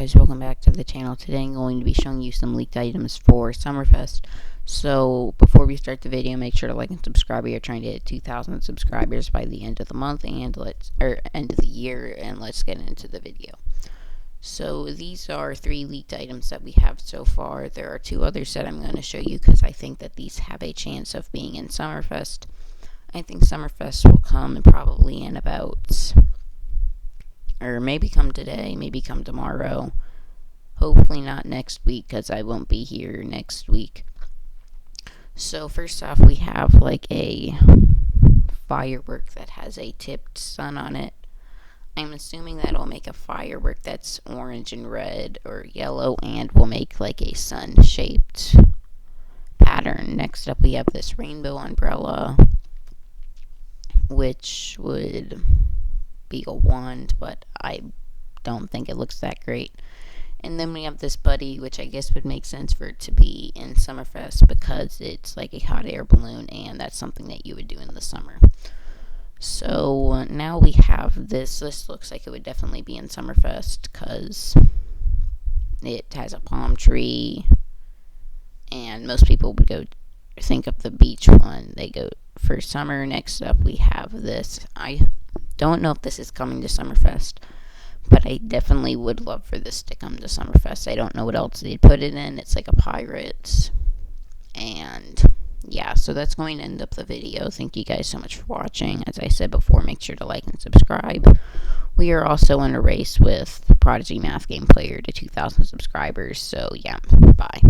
guys, welcome back to the channel. Today I'm going to be showing you some leaked items for Summerfest. So before we start the video, make sure to like and subscribe. We are trying to hit 2,000 subscribers by the end of the month and end of the year, and let's get into the video. So these are 3 leaked items that we have so far. There are 2 others that I'm going to show you because I think that these have a chance of being in Summerfest. I think Summerfest will come probably in about, or maybe come today, maybe come tomorrow. Hopefully not next week, because I won't be here next week. So first off, we have like a firework that has a tipped sun on it. I'm assuming that'll make a firework that's orange and red or yellow and will make like a sun-shaped pattern. Next up, we have this rainbow umbrella, which would be a wand, but I don't think it looks that great. And then we have this buddy, which I guess would make sense for it to be in Summerfest because it's like a hot air balloon, and that's something that you would do in the summer. So now we have this. This looks like it would definitely be in Summerfest because it has a palm tree, and most people would go think of the beach one. They go for summer. Next up, we have this. I don't know if this is coming to Summerfest, but I definitely would love for this to come to Summerfest. I don't know what else they'd put it in. It's like a Pirates. And yeah, so that's going to end up the video. Thank you guys so much for watching. As I said before, make sure to like and subscribe. We are also in a race with Prodigy Math Game Player to 2,000 subscribers. So yeah, bye.